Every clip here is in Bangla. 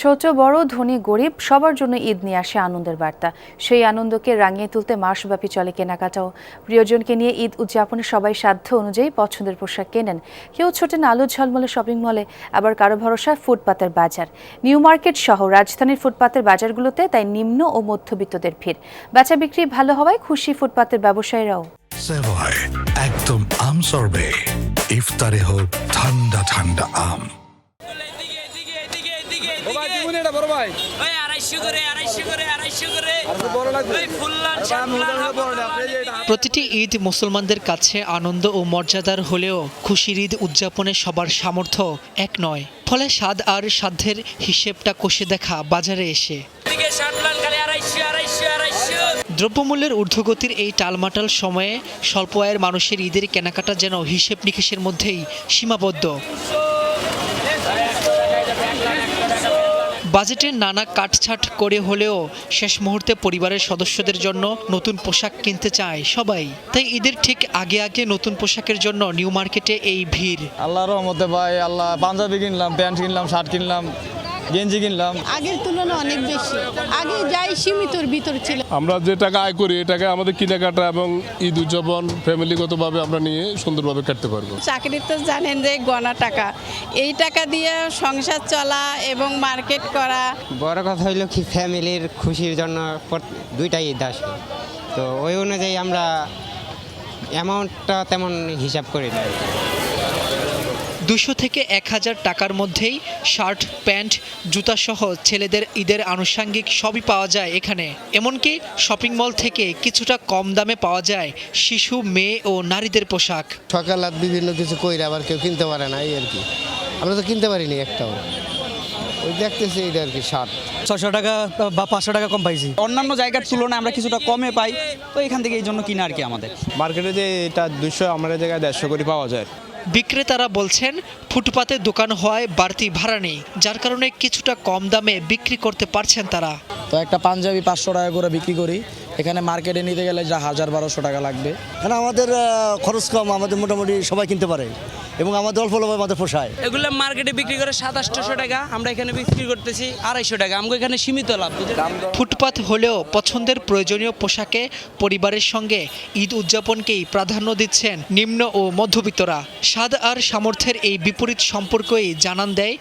ছোট বড় ধনী গরিব সবার জন্য ঈদ নিয়ে আসে আনন্দের বার্তা। সেই আনন্দকে রাঙিয়ে তুলতে মাসব্যাপী চলে কেনাকাটাও। প্রিয়জনকে নিয়ে ঈদ উদযাপনে সবাই সাধ্য অনুযায়ী পছন্দের পোশাক কেনেন। কেউ ছোটেন আলো ঝলমলে শপিং মলে, আবার কারো ভরসা ফুটপাতের বাজার। নিউ মার্কেট সহ রাজধানীর ফুটপাতের বাজারগুলোতে তাই নিম্ন ও মধ্যবিত্তদের ভিড়। বেচা বিক্রি ভালো হওয়ায় খুশি ফুটপাতের ব্যবসায়ীরাও। সেভয় একদম আম সরবে, ইফতারে হোক ঠান্ডা ঠান্ডা আম। প্রতিটি ঈদ মুসলমানদের কাছে আনন্দ ও মর্যাদার হলেও খুশির ঈদ উদযাপনে সবার সামর্থ্য এক নয়। ফলে স্বাদ আর সাধ্যের হিসেবটা কষে দেখা বাজারে এসে দ্রব্যমূল্যের ঊর্ধ্বগতির এই টালমাটাল সময়ে স্বল্প আয়ের মানুষের ঈদের কেনাকাটা যেন হিসেব নিকেশের মধ্যেই সীমাবদ্ধ। বাজেটের নানা কাটছাট করে হলেও শেষ মুহূর্তে পরিবারের সদস্যদের জন্য নতুন পোশাক কিনতে চায় সবাই। তাই ঈদের ঠিক আগে আগে নতুন পোশাকের জন্য নিউ মার্কেটে এই ভিড়। আল্লাহর রহমতে ভাই, আল্লাহ পাঞ্জাবি কিনলাম, প্যান্ট কিনলাম, শার্ট কিনলাম, গেঞ্জি কিনলাম। আগের তুলনায় অনেক বেশি, আগে যাই সীমিতর ভিতর ছিল। আমরা যে টাকা আয় করি এই টাকা আমাদের কেনাকাটা এবং ঈদ উদযাপন ফ্যামিলিগতভাবে আমরা নিয়ে সুন্দরভাবে কাটতে পারবো। চাকরি তো জানেন যে গণা টাকা, এই টাকা দিয়ে সংসার চলা এবং মার্কেট করা। বড় কথা হইলো কি, ফ্যামিলির খুশির জন্য দুইটাই ঈদ আসে, তো ওই অনুযায়ী আমরা অ্যামাউন্টটা তেমন হিসাব করি না। 200 থেকে 1000 টাকার মধ্যেই শার্ট, প্যান্ট, জুতাসহ ছেলেদের ঈদের আনুষঙ্গিক সবই পাওয়া যায় এখানে। এমনকি শপিং মল থেকে কিছুটা কম দামে পাওয়া যায় শিশু, মেয়ে ও নারীদের পোশাক। সকাল রাত বিভিন্ন কিছু কইরা আবার কেউ কিনতে পারে না, এই আর কি। আমরা তো কিনতে পারিনি একটাও। ওই দেখতেছি এটা আর কি, শার্ট 600 টাকা বা 500 টাকা কম পাইছি। অন্যান্য জায়গার তুলনায় আমরা কিছুটা কমে পাই, তো এখান থেকে এই জন্য কিনা আর কি। আমাদের মার্কেটে যে এটা 200, আমাদের জায়গায় 150 করে পাওয়া যায়। বিক্রেতারা বলছেন ফুটপাতে দোকান হওয়ায় বাড়তি ভাড়া নেই, যার কারণে কিছুটা কম দামে বিক্রি করতে পারছেন তারা। তো একটা পাঞ্জাবি 500 টাকা করে বিক্রি করি, এখানে মার্কেটে নিতে গেলে যা 1000-1200 টাকা লাগবে। কারণ আমাদের খরচ কম, আমাদের মোটামুটি সবাই কিনতে পারে এবং আমাদের অল্প লোভে আমাদের পোষায়। এগুলো মার্কেটে বিক্রি করে 700-800 টাকা, আমরা এখানে বিক্রি করতেছি 250 টাকা। আমাকে এখানে সীমিত লাভ। ফুটপাত হলেও পছন্দের প্রয়োজনীয় পোশাকে পরিবারের সঙ্গে ঈদ উদযাপনকেই প্রাধান্য দিচ্ছেন নিম্ন ও মধ্যবিত্তরা। স্বাদ আর সামর্থ্যের এই বিপরীত সম্পর্কই জানান দেয়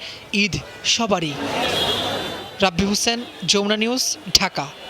ঈদ সবারই। রাব্বি হোসেন, যমুনা নিউজ, ঢাকা।